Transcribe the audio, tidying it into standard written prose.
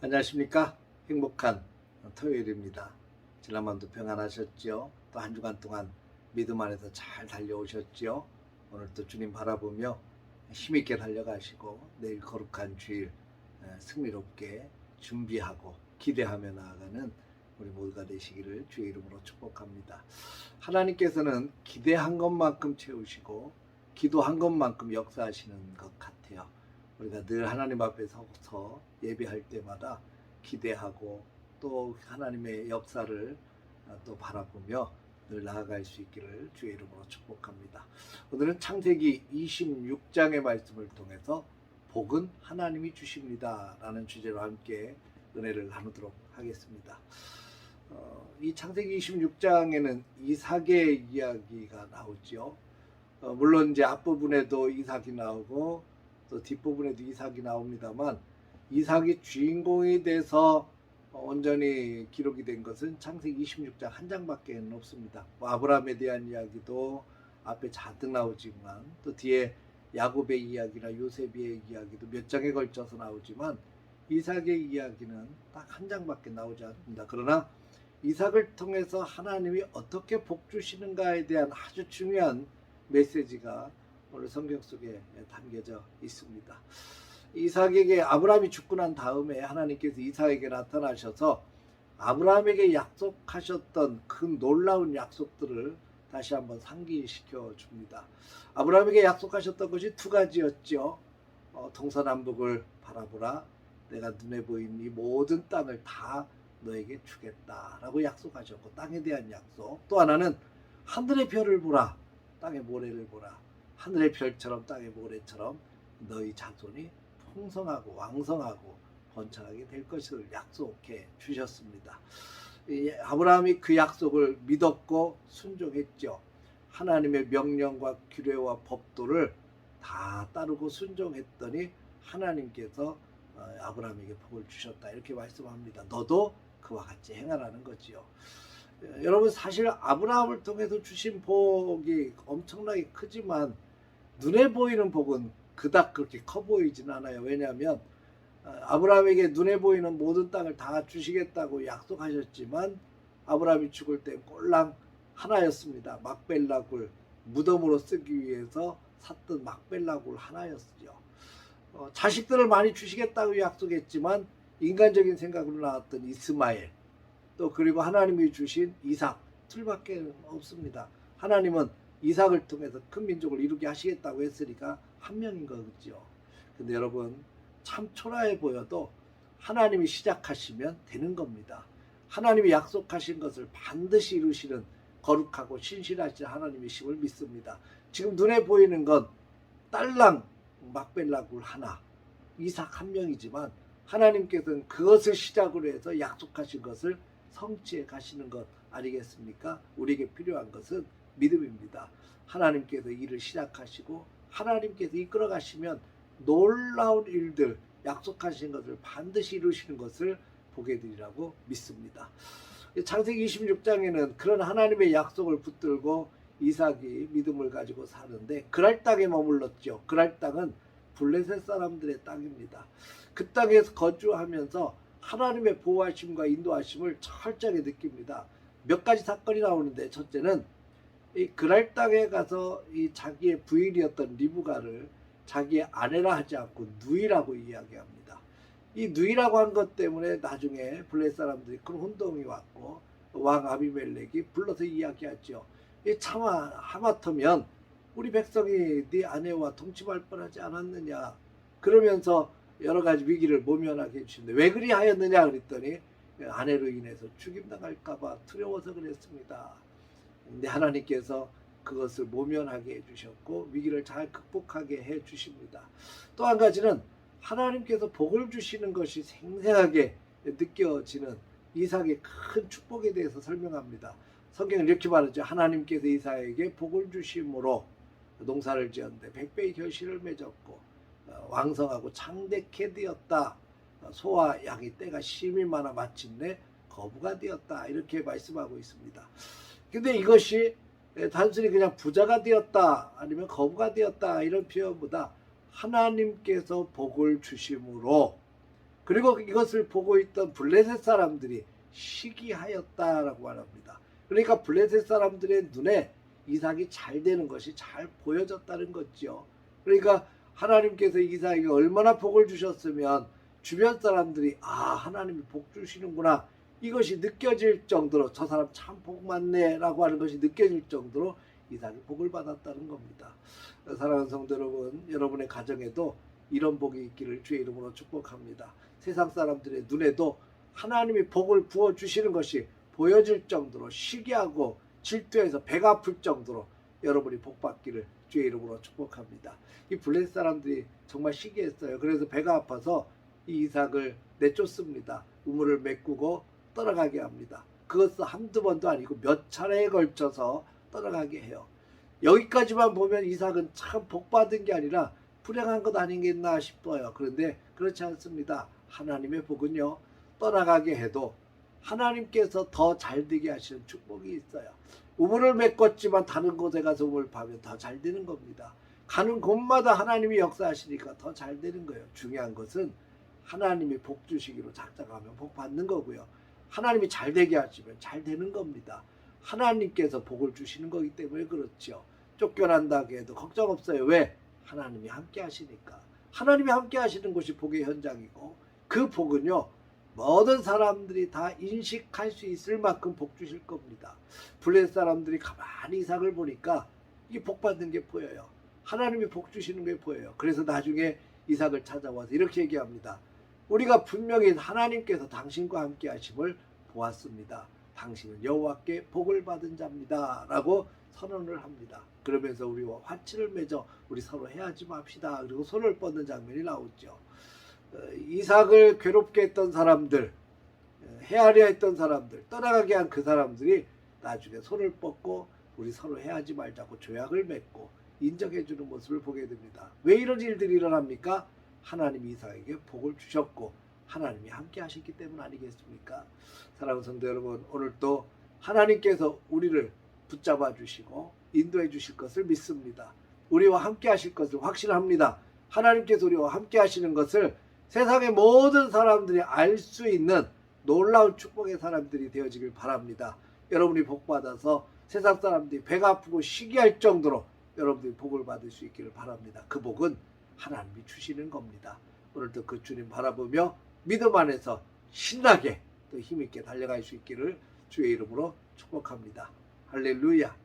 안녕하십니까. 행복한 토요일입니다. 지난번도 평안하셨죠? 또 한 주간 동안 믿음 안에서 잘 달려오셨죠? 오늘 또 주님 바라보며 힘있게 달려가시고 내일 거룩한 주일 승리롭게 준비하고 기대하며 나아가는 우리 모두가 되시기를 주의 이름으로 축복합니다. 하나님께서는 기대한 것만큼 채우시고 기도한 것만큼 역사하시는 것 같아요. 우리가 늘 하나님 앞에 서서 예배할 때마다 기대하고 또 하나님의 역사를 또 바라보며 늘 나아갈 수 있기를 주의 이름으로 축복합니다. 오늘은 창세기 26장의 말씀을 통해서 복은 하나님이 주십니다 라는 주제로 함께 은혜를 나누도록 하겠습니다. 이 창세기 26장에는 이삭의 이야기가 나오죠. 물론 이제 앞부분에도 이삭이 나오고 또 뒷부분에도 이삭이 나옵니다만 이삭이 주인공이 돼서 온전히 기록이 된 것은 창세기 26장 한 장밖에 없습니다. 아브라함에 대한 이야기도 앞에 잔뜩 나오지만 또 뒤에 야곱의 이야기나 요셉의 이야기도 몇 장에 걸쳐서 나오지만 이삭의 이야기는 딱 한 장밖에 나오지 않습니다. 그러나 이삭을 통해서 하나님이 어떻게 복 주시는가에 대한 아주 중요한 메시지가 오늘 성경 속에 담겨져 있습니다. 이삭에게 아브라함이 죽고 난 다음에 하나님께서 이삭에게 나타나셔서 아브라함에게 약속하셨던 그 놀라운 약속들을 다시 한번 상기시켜 줍니다. 아브라함에게 약속하셨던 것이 두 가지였죠. 동서남북을 바라보라. 내가 눈에 보이는 이 모든 땅을 다 너에게 주겠다라고 약속하셨고 땅에 대한 약속. 또 하나는 하늘의 별을 보라. 땅의 모래를 보라. 하늘의 별처럼 땅의 모래처럼 너희 자손이 풍성하고 왕성하고 번창하게 될 것을 약속해 주셨습니다. 아브라함이 그 약속을 믿었고 순종했죠. 하나님의 명령과 규례와 법도를 다 따르고 순종했더니 하나님께서 아브라함에게 복을 주셨다 이렇게 말씀합니다. 너도 그와 같이 행하라는 거지요. 여러분 사실 아브라함을 통해서 주신 복이 엄청나게 크지만 눈에 보이는 복은 그닥 그렇게 커 보이진 않아요. 왜냐하면 아브라함에게 눈에 보이는 모든 땅을 다 주시겠다고 약속하셨지만 아브라함이 죽을 때 꼴랑 하나였습니다. 막벨라 굴, 무덤으로 쓰기 위해서 샀던 막벨라 굴 하나였죠. 자식들을 많이 주시겠다고 약속했지만 인간적인 생각으로 나왔던 이스마엘 또 그리고 하나님이 주신 이삭 둘밖에 없습니다. 하나님은 이삭을 통해서 큰 민족을 이루게 하시겠다고 했으니까 한 명인 거죠. 근데 여러분 참 초라해 보여도 하나님이 시작하시면 되는 겁니다. 하나님이 약속하신 것을 반드시 이루시는 거룩하고 신실하신 하나님이심을 믿습니다. 지금 눈에 보이는 건 딸랑 막벨라 굴 하나 이삭 한 명이지만 하나님께서는 그것을 시작으로 해서 약속하신 것을 성취해 가시는 것 아니겠습니까? 우리에게 필요한 것은 믿음입니다. 하나님께서 일을 시작하시고 하나님께서 이끌어 가시면 놀라운 일들 약속하신 것을 반드시 이루시는 것을 보게 되리라고 믿습니다. 창세기 26장에는 그런 하나님의 약속을 붙들고 이삭이 믿음을 가지고 사는데 그랄 땅에 머물렀죠. 그랄 땅은 블레셋 사람들의 땅입니다. 그 땅에서 거주하면서 하나님의 보호하심과 인도하심을 철저하게 느낍니다. 몇 가지 사건이 나오는데 첫째는 이 그랄 땅에 가서 이 자기의 부인이었던 리브가를 자기의 아내라 하지 않고 누이라고 이야기합니다. 이 누이라고 한 것 때문에 나중에 블레셋 사람들이 큰 혼동이 왔고 왕 아비멜렉이 불러서 이야기하죠. 이 차마 하마터면 우리 백성이 네 아내와 동침할 뻔하지 않았느냐. 그러면서 여러 가지 위기를 모면하게 해주시는데 왜 그리 하였느냐 그랬더니 아내로 인해서 죽임당할까봐 두려워서 그랬습니다. 근데 하나님께서 그것을 모면하게 해주셨고 위기를 잘 극복하게 해주십니다. 또 한 가지는 하나님께서 복을 주시는 것이 생생하게 느껴지는 이삭의 큰 축복에 대해서 설명합니다. 성경은 이렇게 말하죠. 하나님께서 이삭에게 복을 주심으로 농사를 지었는데 백배의 결실을 맺었고 왕성하고 창대케 되었다. 소와 양의 때가 심히 많아 마침내 거부가 되었다. 이렇게 말씀하고 있습니다. 근데 이것이 단순히 그냥 부자가 되었다 아니면 거부가 되었다 이런 표현보다 하나님께서 복을 주심으로, 그리고 이것을 보고 있던 블레셋 사람들이 시기하였다라고 말합니다. 그러니까 블레셋 사람들의 눈에 이삭이 잘 되는 것이 잘 보여졌다는 거죠. 그러니까 하나님께서 이삭에게 얼마나 복을 주셨으면 주변 사람들이 하나님이 복 주시는구나 이것이 느껴질 정도로, 저 사람 참 복 많네 라고 하는 것이 느껴질 정도로 이삭이 복을 받았다는 겁니다. 사랑하는 성도 여러분, 여러분의 가정에도 이런 복이 있기를 주의 이름으로 축복합니다. 세상 사람들의 눈에도 하나님이 복을 부어주시는 것이 보여질 정도로 시기하고 질투해서 배가 아플 정도로 여러분이 복 받기를 주의 이름으로 축복합니다. 이 블레셋 사람들이 정말 시기했어요. 그래서 배가 아파서 이 이삭을 내쫓습니다. 우물을 메꾸고 떠나가게 합니다. 그것은 한두 번도 아니고 몇 차례에 걸쳐서 떠나가게 해요. 여기까지만 보면 이삭은 참 복받은 게 아니라 불행한 것 아니겠나 싶어요. 그런데 그렇지 않습니다. 하나님의 복은요, 떠나가게 해도 하나님께서 더 잘되게 하시는 축복이 있어요. 우물을 메꿨지만 다른 곳에 가서 우물을 파면 더 잘 되는 겁니다. 가는 곳마다 하나님이 역사하시니까 더 잘 되는 거예요. 중요한 것은 하나님이 복 주시기로 작정하면 복 받는 거고요. 하나님이 잘 되게 하시면 잘 되는 겁니다. 하나님께서 복을 주시는 거기 때문에 그렇죠. 쫓겨난다고 해도 걱정 없어요. 왜? 하나님이 함께 하시니까. 하나님이 함께 하시는 곳이 복의 현장이고, 그 복은요, 모든 사람들이 다 인식할 수 있을 만큼 복 주실 겁니다. 블레셋 사람들이 가만히 이삭을 보니까 이 복 받는 게 보여요. 하나님이 복 주시는 게 보여요. 그래서 나중에 이삭을 찾아와서 이렇게 얘기합니다. 우리가 분명히 하나님께서 당신과 함께 하심을 보았습니다. 당신은 여호와께 복을 받은 자입니다 라고 선언을 합니다. 그러면서 우리와 화치를 맺어 우리 서로 헤어지지 맙시다. 그리고 손을 뻗는 장면이 나오죠. 이삭을 괴롭게 했던 사람들, 헤아려 했던 사람들, 떠나가게 한 그 사람들이 나중에 손을 뻗고 우리 서로 헤어지지 말자고 조약을 맺고 인정해 주는 모습을 보게 됩니다. 왜 이런 일들이 일어납니까? 하나님이 이삭에게 복을 주셨고 하나님이 함께 하셨기 때문 아니겠습니까? 사랑하는 성도 여러분, 오늘 또 하나님께서 우리를 붙잡아 주시고 인도해 주실 것을 믿습니다. 우리와 함께 하실 것을 확신합니다. 하나님께서 우리와 함께 하시는 것을 세상의 모든 사람들이 알 수 있는 놀라운 축복의 사람들이 되어지길 바랍니다. 여러분이 복받아서 세상 사람들이 배가 아프고 시기할 정도로 여러분들이 복을 받을 수 있기를 바랍니다. 그 복은 하나님이 주시는 겁니다. 오늘도 그 주님 바라보며 믿음 안에서 신나게 또 힘있게 달려갈 수 있기를 주의 이름으로 축복합니다. 할렐루야.